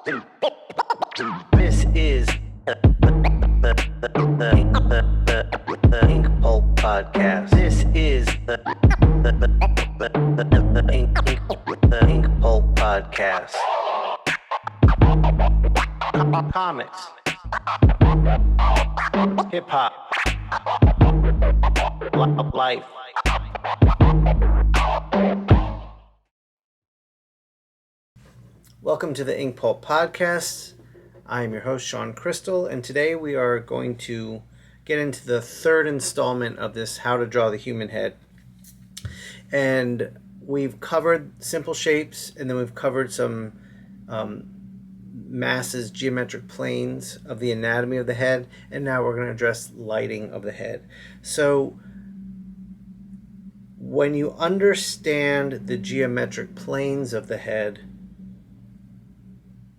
This is the INKPULP Podcast. This is the INKPULP Podcast. Comics, hip hop, life. Welcome to the INKPULP Podcast. I am your host, Shawn Crystal, and today we are going to get into the third installment of this How to Draw the Human Head. And we've covered simple shapes, and then we've covered some masses, geometric planes of the anatomy of the head, and now we're going to address lighting of the head. So when you understand the geometric planes of the head,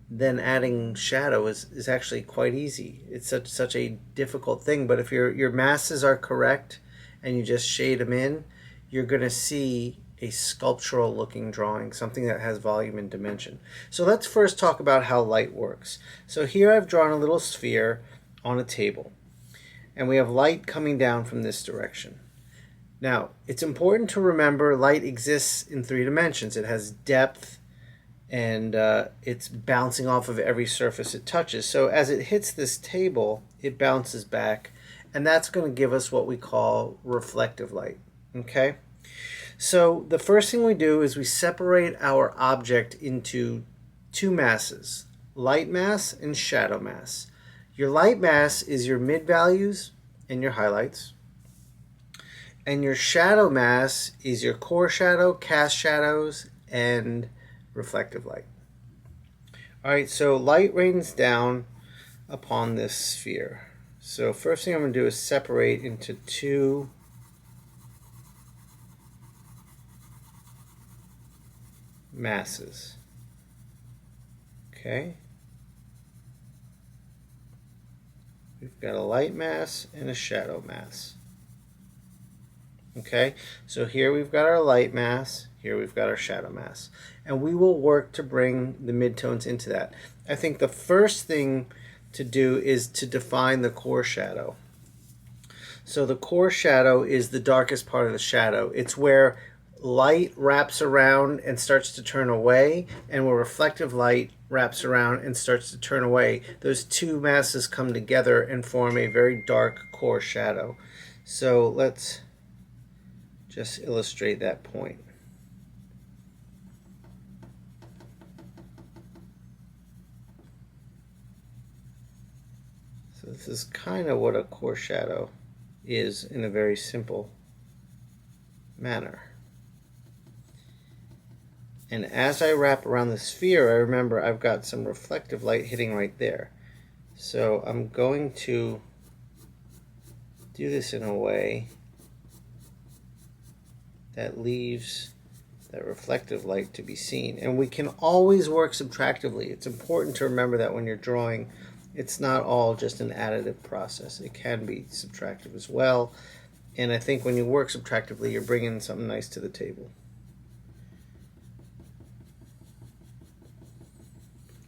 then adding shadow is actually quite easy. It's such a difficult thing, but if your masses are correct and you just shade them in, you're going to see a sculptural looking drawing, something that has volume and dimension. So let's first talk about how light works. So here I've drawn a little sphere on a table, and we have light coming down from this direction. Now, it's important to remember light exists in three dimensions. It has depth, and it's bouncing off of every surface it touches. So as it hits this table, it bounces back, and that's going to give us what we call reflective light. Okay? So the first thing we do is we separate our object into two masses, light mass and shadow mass. Your light mass is your mid values and your highlights, and your shadow mass is your core shadow, cast shadows, and reflective light. All right, so light rains down upon this sphere. So first thing I'm going to do is separate into two masses. Okay. We've got a light mass and a shadow mass. Okay, so here we've got our light mass, here we've got our shadow mass. And we will work to bring the midtones into that. I think the first thing to do is to define the core shadow. So the core shadow is the darkest part of the shadow. It's where light wraps around and starts to turn away, and where reflective light wraps around and starts to turn away. Those two masses come together and form a very dark core shadow. So let's just illustrate that point. So this is kind of what a core shadow is in a very simple manner. And as I wrap around the sphere, I remember I've got some reflective light hitting right there. So I'm going to do this in a way that leaves that reflective light to be seen. And we can always work subtractively. It's important to remember that when you're drawing, it's not all just an additive process. It can be subtractive as well. And I think when you work subtractively, you're bringing something nice to the table.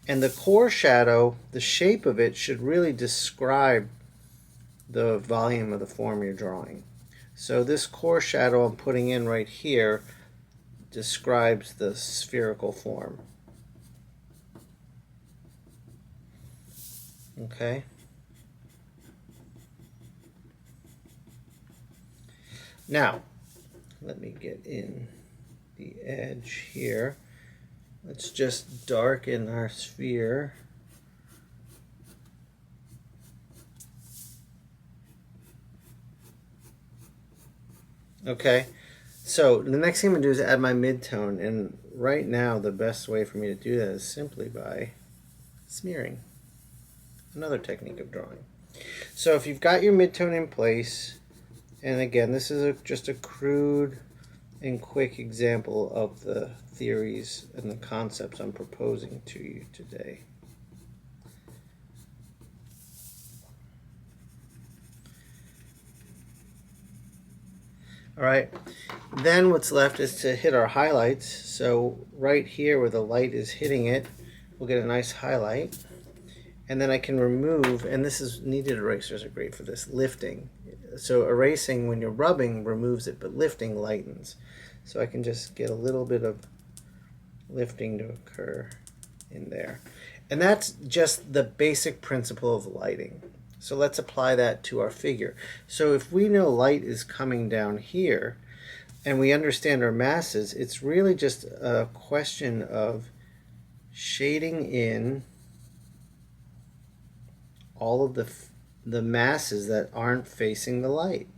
And the core shadow, the shape of it should really describe the volume of the form you're drawing. So this core shadow I'm putting in right here describes the spherical form. Okay. Now, let me get in the edge here. Let's just darken our sphere. Okay, so the next thing I'm going to do is add my midtone, and right now the best way for me to do that is simply by smearing. Another technique of drawing. So if you've got your midtone in place, and again, this is just a crude and quick example of the theories and the concepts I'm proposing to you today. All right, then what's left is to hit our highlights. So right here where the light is hitting it, we'll get a nice highlight. And then I can remove, and this is, kneaded erasers are great for this, lifting. So erasing, when you're rubbing, removes it, but lifting lightens. So I can just get a little bit of lifting to occur in there. And that's just the basic principle of lighting. So let's apply that to our figure. So if we know light is coming down here, and we understand our masses, it's really just a question of shading in all of the masses that aren't facing the light.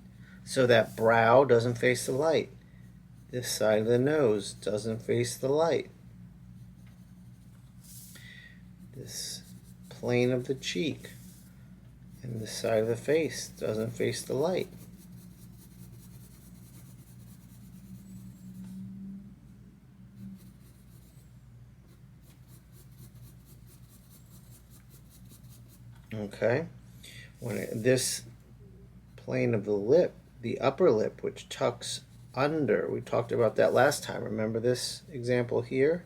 So that brow doesn't face the light. This side of the nose doesn't face the light. This plane of the cheek and this side of the face doesn't face the light. Okay, this plane of the lip, the upper lip, which tucks under, we talked about that last time. Remember this example here?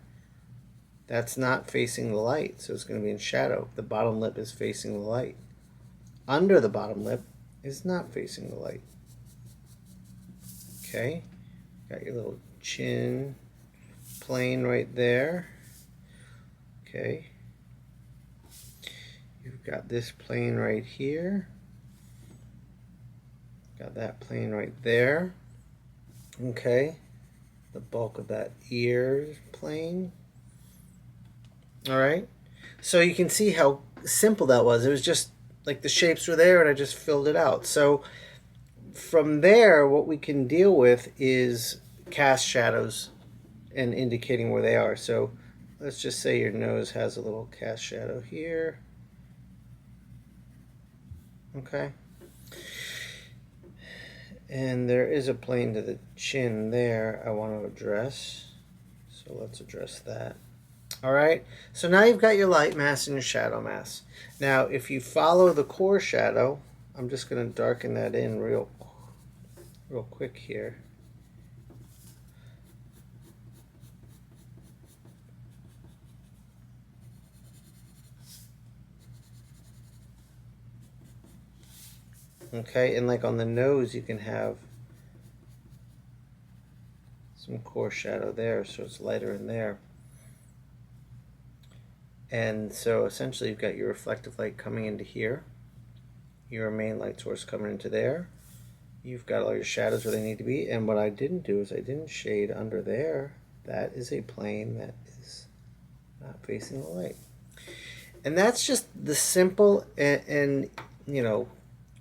That's not facing the light, so it's going to be in shadow. The bottom lip is facing the light. Under the bottom lip is not facing the light. Okay, got your little chin plane right there. Okay. You've got this plane right here. Got that plane right there. Okay. The bulk of that ear plane. All right. So you can see how simple that was. It was just like the shapes were there and I just filled it out. So from there, what we can deal with is cast shadows and indicating where they are. So let's just say your nose has a little cast shadow here. Okay, and there is a plane to the chin there I want to address, so let's address that. All right, so now you've got your light mass and your shadow mass. Now if you follow the core shadow, I'm just going to darken that in real quick here. Okay, and like on the nose you can have some core shadow there, so it's lighter in there. And so essentially you've got your reflective light coming into here, your main light source coming into there. You've got all your shadows where they need to be, and what I didn't do is I didn't shade under there. That is a plane that is not facing the light. And that's just the simple and you know,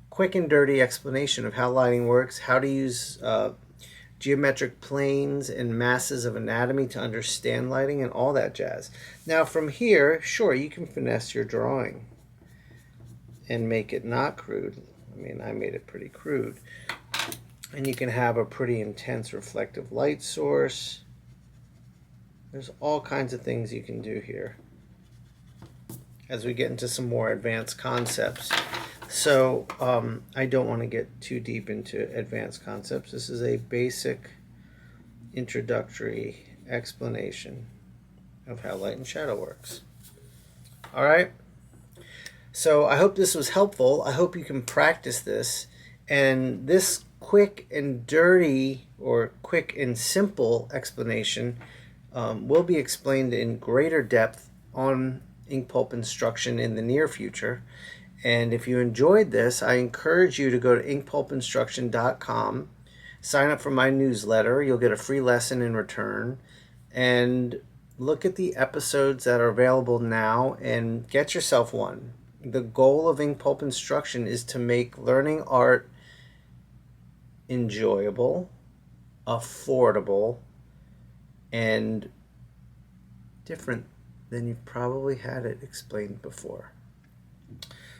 quick and dirty explanation of how lighting works, how to use geometric planes and masses of anatomy to understand lighting and all that jazz. Now from here, sure, you can finesse your drawing and make it not crude. I mean, I made it pretty crude. And you can have a pretty intense reflective light source. There's all kinds of things you can do here as we get into some more advanced concepts. So I don't want to get too deep into advanced concepts. This is a basic introductory explanation of how light and shadow works. All right. So I hope this was helpful. I hope you can practice this. And this quick and dirty or quick and simple explanation will be explained in greater depth on INKPULP Instruction in the near future. And if you enjoyed this, I encourage you to go to INKPULPinstruction.com, sign up for my newsletter. You'll get a free lesson in return, and look at the episodes that are available now and get yourself one. The goal of INKPULP Instruction is to make learning art enjoyable, affordable, and different than you've probably had it explained before.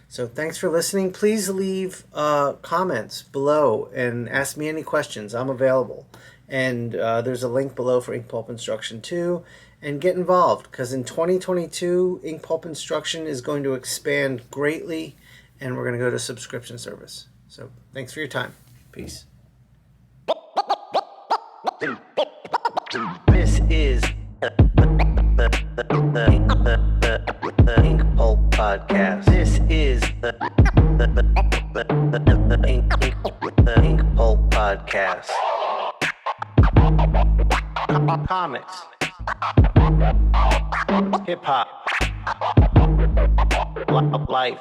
So thanks for listening. Please leave comments below and ask me any questions. I'm available. And there's a link below for INKPULP Instruction 2. And get involved, because in 2022, INKPULP Instruction is going to expand greatly, and we're going to go to subscription service. So thanks for your time. Peace. This is Podcast. This is the INKPULP Podcast. Comics, hip hop, life.